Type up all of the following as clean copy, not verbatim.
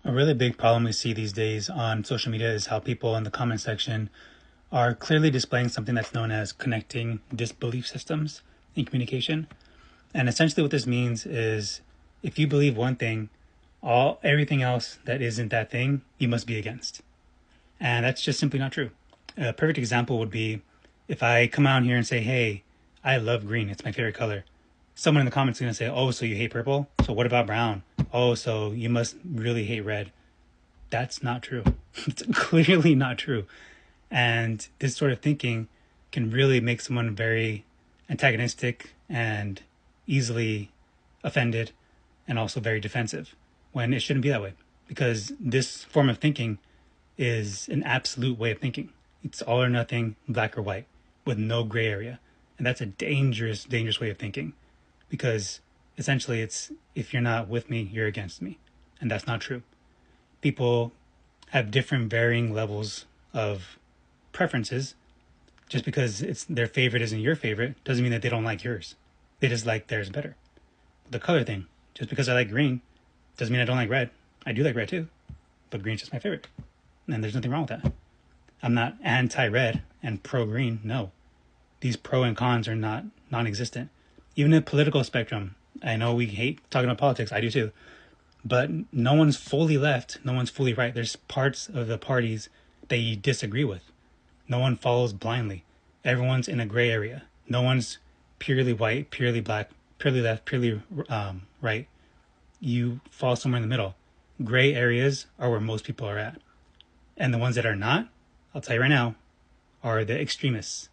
A really big problem we see these days on social media is how people in the comment section are clearly displaying something that's known as connecting disbelief systems in communication. And essentially what this means is if you believe one thing, everything else that isn't that thing, you must be against. And that's just simply not true. A perfect example would be if I come out here and say, hey, I love green, it's my favorite color. Someone in the comments is going to say, oh, so you hate purple? So what about brown? Oh, so you must really hate red. That's not true. It's clearly not true. And this sort of thinking can really make someone very antagonistic and easily offended and also very defensive when it shouldn't be that way, because this form of thinking is an absolute way of thinking. It's all or nothing, black or white, with no gray area. And that's a dangerous, dangerous way of thinking, because essentially it's if you're not with me, you're against me. And that's not true. People have different varying levels of preferences. Just because it's their favorite isn't your favorite doesn't mean that they don't like yours. They just like theirs better. The color thing, just because I like green doesn't mean I don't like red. I do like red too, but green's just my favorite. And there's nothing wrong with that. I'm not anti-red and pro-green. No, these pro and cons are not non-existent. Even in the political spectrum, I know we hate talking about politics. I do too. But no one's fully left. No one's fully right. There's parts of the parties that you disagree with. No one follows blindly. Everyone's in a gray area. No one's purely white, purely black, purely left, purely right. You fall somewhere in the middle. Gray areas are where most people are at. And the ones that are not, I'll tell you right now, are the extremists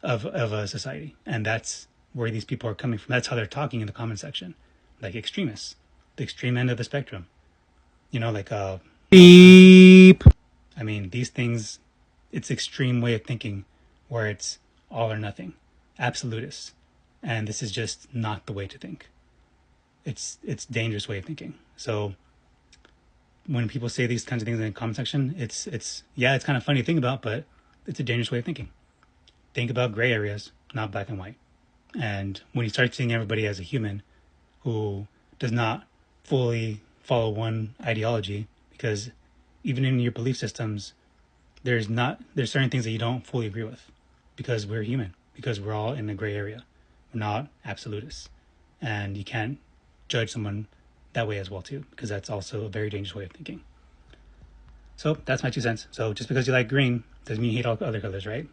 of a society. And that's where these people are coming from. That's how they're talking in the comment section. Like extremists. The extreme end of the spectrum. You know, like beep. I mean, these things, it's extreme way of thinking where it's all or nothing. Absolutists. And this is just not the way to think. It's dangerous way of thinking. So when people say these kinds of things in the comment section, it's kind of funny to think about, but it's a dangerous way of thinking. Think about gray areas, not black and white. And when you start seeing everybody as a human who does not fully follow one ideology, because even in your belief systems, there's certain things that you don't fully agree with, because we're human, because we're all in the gray area. We're not absolutists. And you can't judge someone that way as well too, because that's also a very dangerous way of thinking. So that's my 2 cents. So just because you like green doesn't mean you hate all other colors, right?